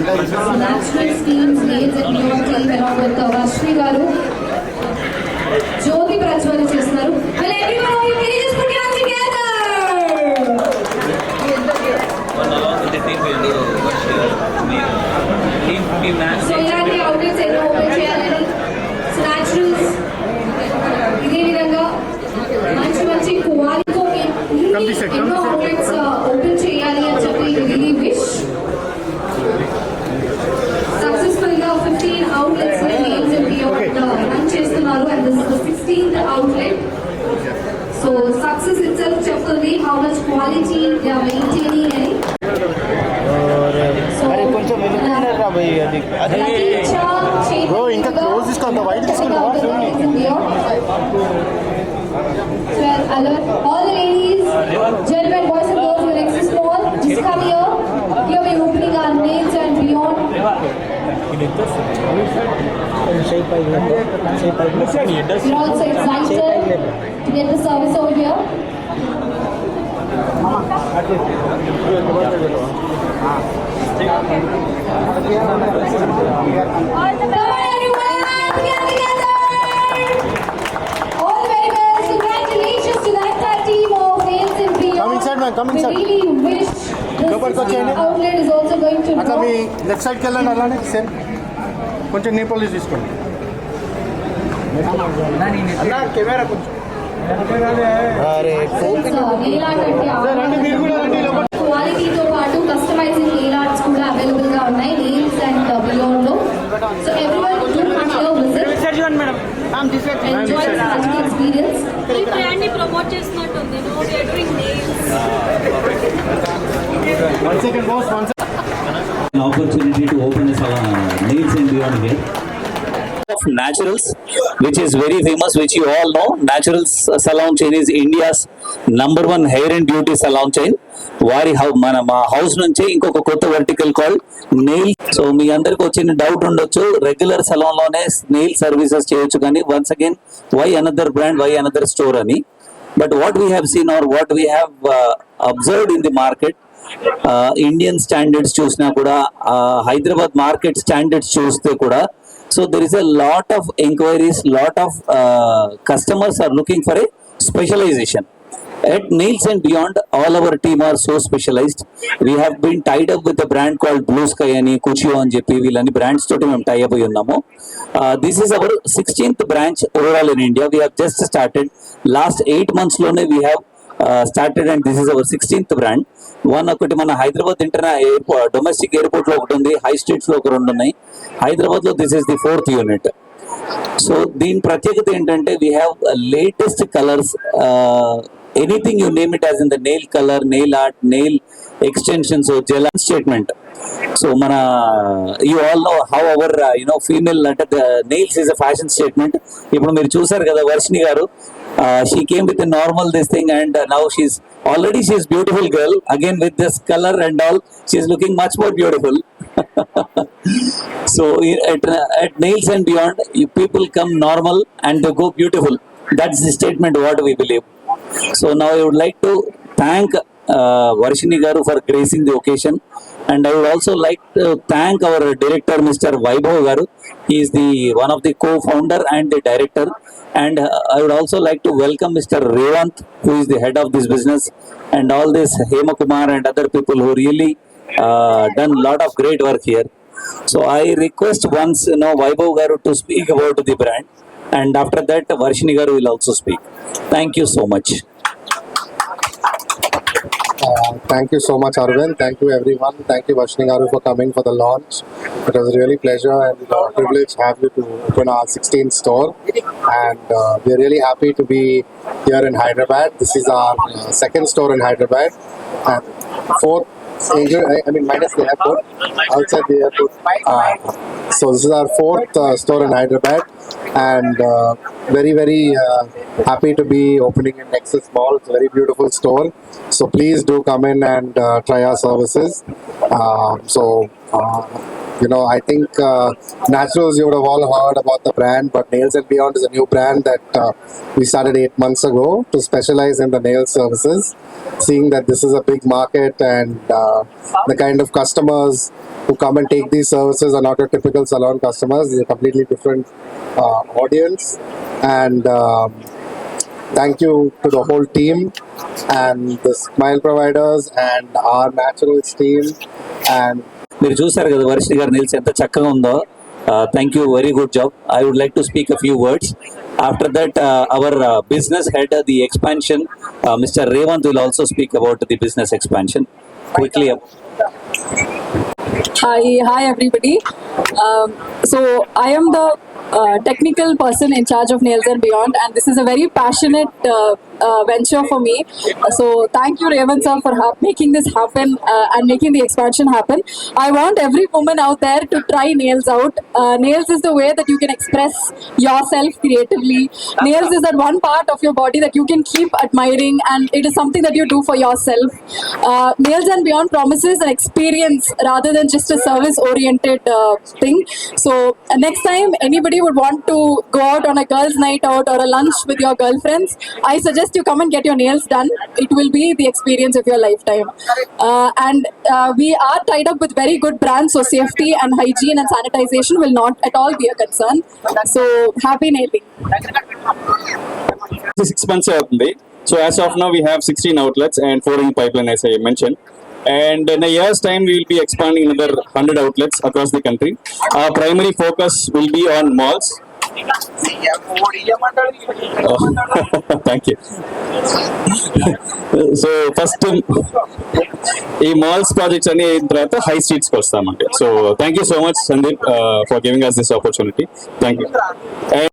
National Schemes Nails and Beyond team along with Varshini garu Jyoti Prajwala chestunaru. Will everyone of you can you just put your hands together? Along with the team will do So ఇలాంటి outlets ఎన్నో open చేయాలని naturals ఇదే విధంగా మంచి మంచి క్వాలిటీతో ఎన్నో outlets open చేయాలి అని చెప్పి really wish. Successfully 15 outlets names and beyond run చేస్తున్నారు and this is the 16th outlet. So success itself చెప్తుంది how much quality they are maintaining అని. అరే కొంచెం వెనుకున్నారు రాబోయే అది అది బ్రో ఇంకా క్లోజ్ తీసుకుంటా వైట్ తీసుకుంటా all the ladies, gentlemen, boys and girls, your exit small, just come here. Here we are opening our nails and beyond. We're also excited to get the service over here. Come inside. We really wish this outlet is also going to అట్లా మీ left సైడ్కి వెళ్ళండి అలానే same కొంచెం నీ police తీసుకోండి camera కొంచెం క్వాలిటీతో పాటు కస్టమైజింగ్ నెయిల్ ఆర్ట్స్ కూడా అవైలబుల్ గా ఉన్నాయి నెయిల్స్ అండ్ బియాండ్ లో. So everyone do visit enjoy this magical experience. ఈ బ్రాండ్ ని ప్రమోట్ చేస్తున్నట్టుంది. No we are doing nails. One second boss, an opportunity to open a salon, nails and beyond here. Of Naturals, which is very famous, which you all know. Naturals salon chain is India's #1 hair and beauty salon chain. వారి మా house నుంచి ఇంకొక కొత్త vertical called nail. So మీ అందరికి వచ్చిన doubt ఉండొచ్చు, regular salon లోనే నెయిల్ సర్వీసెస్ చేయొచ్చు కానీ once again why another brand, why another store అని. But what we have seen or what we have observed in the market, Indian standards చూసినా కూడా, హైదరాబాద్ మార్కెట్ స్టాండర్డ్స్ చూస్తే కూడా, so there is a lot of inquiries, lot of customers are looking for a specialization. At Nails and Beyond, all our team are so specialized. We have been tied up with a brand called Blue Sky ani, Kuchio అని చెప్పి వీళ్ళని brands తోటి మేము టై అయి ఉన్నాము. This is our 16th branch overall in India. We have just started. Last 8 months లోనే we have started and this is our 16th brand. ఒకటి మన హైదరాబాద్ ఎయిర్పోర్ట్, డొమెస్టిక్ ఎయిర్పోర్ట్ లో ఒకటి ఉంది, హై స్ట్రీట్స్ లో ఒక 2 ఉన్నాయి. హైదరాబాద్ లో this is the 4th unit. So దీని ప్రత్యేకత ఏంటంటే we have latest colours, anything you name it as in the nail colour, nail art, nail extensions, gel statement. So మన you all know how our female అంటే nails is a fashion statement. ఇప్పుడు మీరు చూసారు కదా వర్షిని గారు, she came with a normal this thing and now she's beautiful girl again with this color and all, she's looking much more beautiful. So at Nails and Beyond, people come normal and they go beautiful. That's the statement what we believe. So now I would like to thank Varshini garu for gracing the occasion, and I would also like to thank our director Mr. Vaibhav garu. He is the one of the co-founder and the director, and I would also like to welcome Mr. Revant, who is the head of this business, and all this Hema Kumar and other people who really done lot of great work here. So I request once Vaibhav garu to speak about the brand, and after that Varshini garu will also speak. Thank you so much. Thank you so much, Arvind. Thank you, everyone. Thank you, Varshini garu, for coming for the launch. It was a really pleasure and privilege to have you to open our 16th store. And we are really happy to be here in Hyderabad. This is our second store in Hyderabad. And fourth, minus the airport, outside the airport. So this is our fourth store in Hyderabad. And very, very happy to be opening in Nexus Mall. It's a very beautiful store. So please do come in and try our services. you know, I think Naturals, you would have all heard about the brand, but Nails and Beyond is a new brand that we started 8 months ago to specialize in the nail services. Seeing that this is a big market and the kind of customers who come and take these services are not your typical salon customers, it's a completely different audience. And thank you to the whole team and the Smile providers and our Naturals team. And మీరు చూసారు కదా వర్షిణి గారి nails ఎంత చక్కగా ఉందో. Thank you, very good job. I would like to speak a few words. After that our business head the expansion, mister Revanth will also speak about the business expansion quickly. Hi everybody. So I am the technical person in charge of Nails and Beyond, and this is a very passionate venture for me. So thank you, Revan sir, for making this happen and making the expansion happen. I want every woman out there to try nails out. Nails is the way that you can express yourself creatively. Nails is that one part of your body that you can keep admiring, and it is something that you do for yourself. Nails and Beyond promises an experience rather than just a service-oriented thing. So next time anybody would want to go out on a girls' night out or a lunch with your girlfriends, I suggest you come and get your nails done. It will be the experience of your lifetime. And we are tied up with very good brands, so safety and hygiene and sanitization will not at all be a concern. So happy nailing. 6 months అవుతుంది. So as of now we have 16 outlets and 4 in pipeline, as I mentioned. And in a year's time we will be expanding another 100 outlets across the country. Our primary focus will be on malls. Thank you. So first ఈ malls projects అన్ని అయిన తర్వాత high స్ట్రీట్స్కి వస్తామంటే. So thank you so much Sandeep for giving us this opportunity. Thank you. And